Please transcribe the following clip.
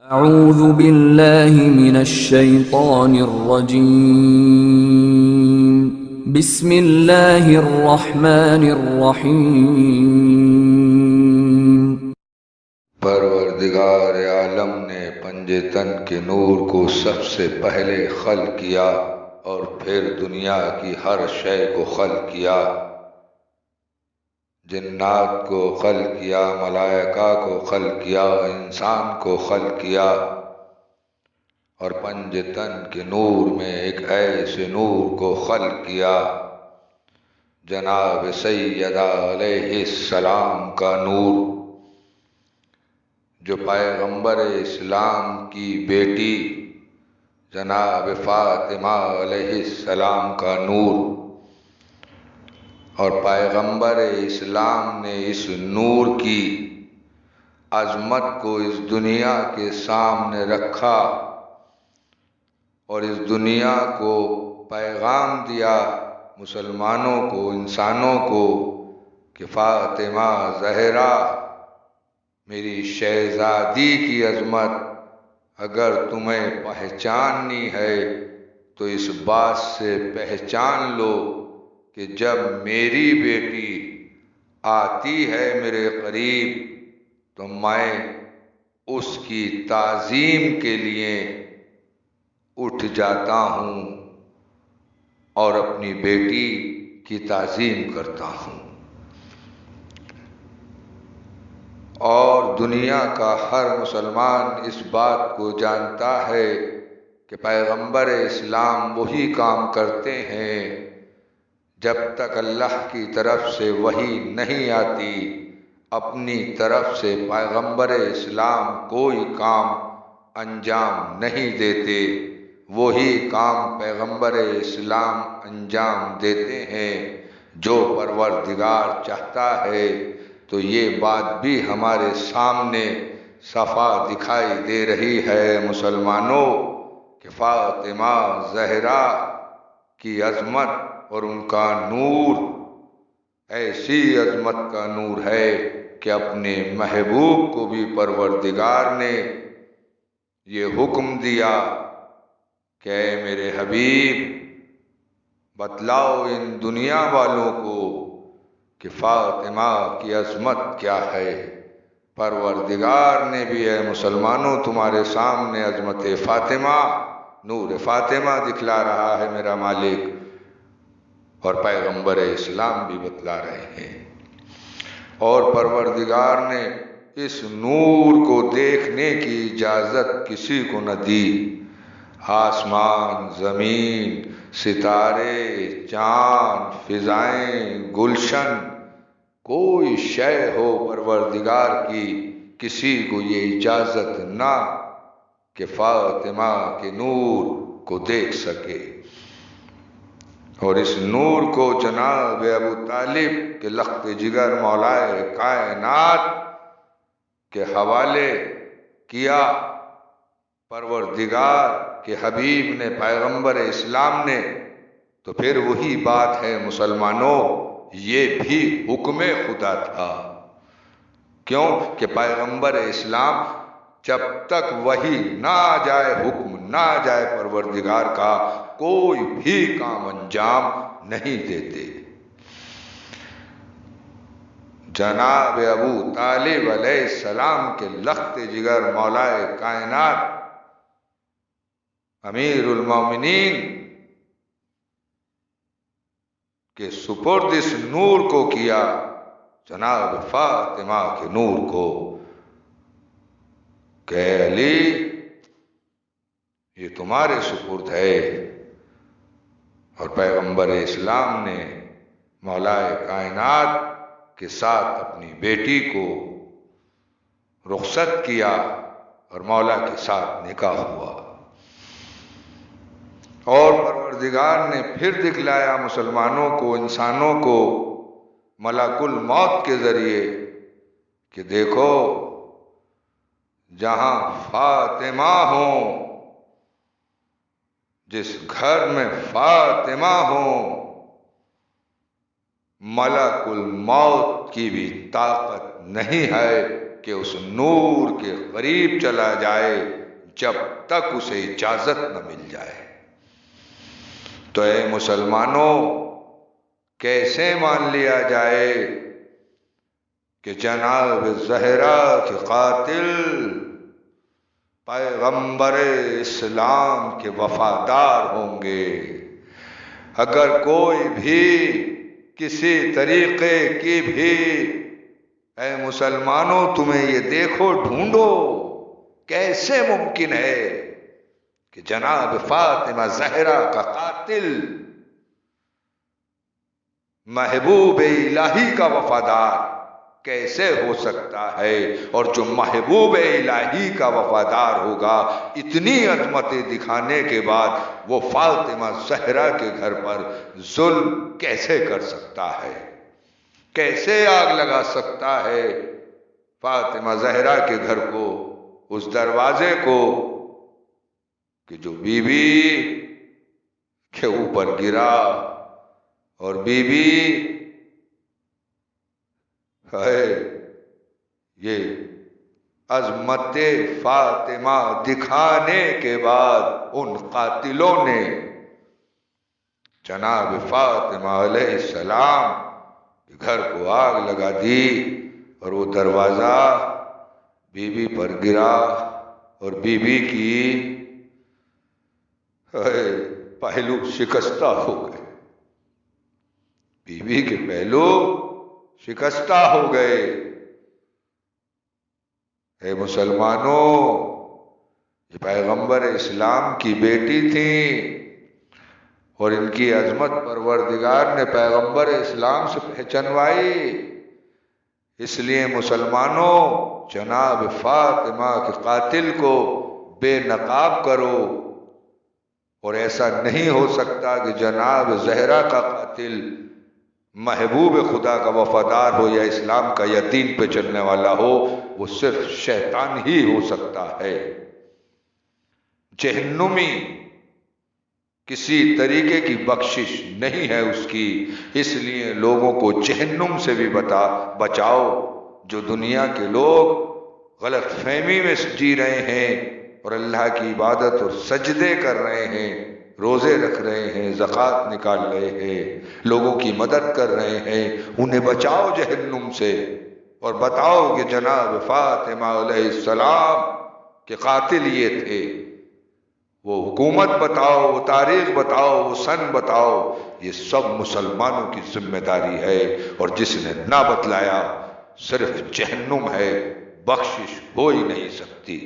اعوذ باللہ من الشیطان الرجیم بسم اللہ الرحمن الرحیم۔ پروردگار عالم نے پنج تن کے نور کو سب سے پہلے خلق کیا اور پھر دنیا کی ہر شے کو خلق کیا۔ جنات کو خلق کیا، ملائکہ کو خلق کیا، انسان کو خلق کیا، اور پنج تن کے نور میں ایک ایسے نور کو خلق کیا جناب سیدہ علیہ السلام کا نور، جو پیغمبر اسلام کی بیٹی جناب فاطمہ علیہ السلام کا نور، اور پیغمبر اسلام نے اس نور کی عظمت کو اس دنیا کے سامنے رکھا اور اس دنیا کو پیغام دیا مسلمانوں کو، انسانوں کو، کہ فاطمہ زہرا میری شہزادی کی عظمت اگر تمہیں پہچاننی ہے تو اس بات سے پہچان لو کہ جب میری بیٹی آتی ہے میرے قریب تو میں اس کی تعظیم کے لیے اٹھ جاتا ہوں اور اپنی بیٹی کی تعظیم کرتا ہوں۔ اور دنیا کا ہر مسلمان اس بات کو جانتا ہے کہ پیغمبر اسلام وہی کام کرتے ہیں جب تک اللہ کی طرف سے وحی نہیں آتی، اپنی طرف سے پیغمبر اسلام کوئی کام انجام نہیں دیتے، وہی کام پیغمبر اسلام انجام دیتے ہیں جو پروردگار چاہتا ہے۔ تو یہ بات بھی ہمارے سامنے صفا دکھائی دے رہی ہے مسلمانوں کہ فاطمہ زہرا کی عظمت اور ان کا نور ایسی عظمت کا نور ہے کہ اپنے محبوب کو بھی پروردگار نے یہ حکم دیا کہ اے میرے حبیب بتلاؤ ان دنیا والوں کو کہ فاطمہ کی عظمت کیا ہے۔ پروردگار نے بھی اے مسلمانوں تمہارے سامنے عظمت فاطمہ، نور فاطمہ دکھلا رہا ہے میرا مالک، اور پیغمبر اسلام بھی بتلا رہے ہیں۔ اور پروردگار نے اس نور کو دیکھنے کی اجازت کسی کو نہ دی۔ آسمان، زمین، ستارے، چاند، فضائیں، گلشن، کوئی شے ہو پروردگار کی کسی کو یہ اجازت نہ کہ فاطمہ کے نور کو دیکھ سکے۔ اور اس نور کو جناب ابو طالب کے لخت جگر مولائے کائنات کے حوالے کیا پروردگار کے حبیب نے، پیغمبر اسلام نے، تو پھر وہی بات ہے مسلمانوں، یہ بھی حکم خدا تھا۔ کیوں کہ پیغمبر اسلام جب تک وحی نہ آ جائے، حکم نہ آ جائے پروردگار کا، کوئی بھی کام انجام نہیں دیتے۔ جناب ابو طالب علیہ السلام کے لخت جگر مولائے کائنات امیر المومنین کے سپرد اس نور کو کیا، جناب فاطمہ کے نور کو، کہ اے علی یہ تمہارے سپرد ہے۔ اور پیغمبر اسلام نے مولائے کائنات کے ساتھ اپنی بیٹی کو رخصت کیا اور مولا کے ساتھ نکاح ہوا۔ اور پروردگار نے پھر دکھلایا مسلمانوں کو، انسانوں کو ملک الموت کے ذریعے کہ دیکھو جہاں فاطمہ ہوں، جس گھر میں فاطمہ ہوں، ملک الموت کی بھی طاقت نہیں ہے کہ اس نور کے قریب چلا جائے جب تک اسے اجازت نہ مل جائے۔ تو اے مسلمانوں، کیسے مان لیا جائے کہ جناب زہرا کے قاتل پیغمبر اسلام کے وفادار ہوں گے؟ اگر کوئی بھی کسی طریقے کی بھی، اے مسلمانوں تمہیں یہ دیکھو، ڈھونڈو، کیسے ممکن ہے کہ جناب فاطمہ زہرا کا قاتل محبوب الہی کا وفادار کیسے ہو سکتا ہے؟ اور جو محبوب الہی کا وفادار ہوگا، اتنی عظمتیں دکھانے کے بعد وہ فاطمہ زہرا کے گھر پر ظلم کیسے کر سکتا ہے؟ کیسے آگ لگا سکتا ہے فاطمہ زہرا کے گھر کو، اس دروازے کو کہ جو بی بی کے اوپر گرا؟ اور بی بی ہے یہ عظمت فاطمہ دکھانے کے بعد ان قاتلوں نے جناب فاطمہ علیہ السلام کے گھر کو آگ لگا دی، اور وہ دروازہ بی بی پر گرا، اور بی بی کی پہلو شکستہ ہو گئے، بی بی کے پہلو شکستہ ہو گئے۔ اے مسلمانوں، یہ پیغمبر اسلام کی بیٹی تھیں، اور ان کی عظمت پروردگار نے پیغمبر اسلام سے پہچنوائی۔ اس لیے مسلمانوں، جناب فاطمہ کے قاتل کو بے نقاب کرو، اور ایسا نہیں ہو سکتا کہ جناب زہرا کا قاتل محبوب خدا کا وفادار ہو یا اسلام کا یا دین پہ چلنے والا ہو، وہ صرف شیطان ہی ہو سکتا ہے۔ جہنمی کسی طریقے کی بخشش نہیں ہے اس کی، اس لیے لوگوں کو جہنم سے بھی بچاؤ۔ جو دنیا کے لوگ غلط فہمی میں جی رہے ہیں اور اللہ کی عبادت اور سجدے کر رہے ہیں، روزے رکھ رہے ہیں، زکوٰۃ نکال رہے ہیں، لوگوں کی مدد کر رہے ہیں، انہیں بچاؤ جہنم سے، اور بتاؤ کہ جناب فاطمہ علیہ السلام کے قاتل یہ تھے۔ وہ حکومت بتاؤ، وہ تاریخ بتاؤ، وہ سن بتاؤ، یہ سب مسلمانوں کی ذمہ داری ہے، اور جس نے نہ بتلایا صرف جہنم ہے، بخشش ہو ہی نہیں سکتی۔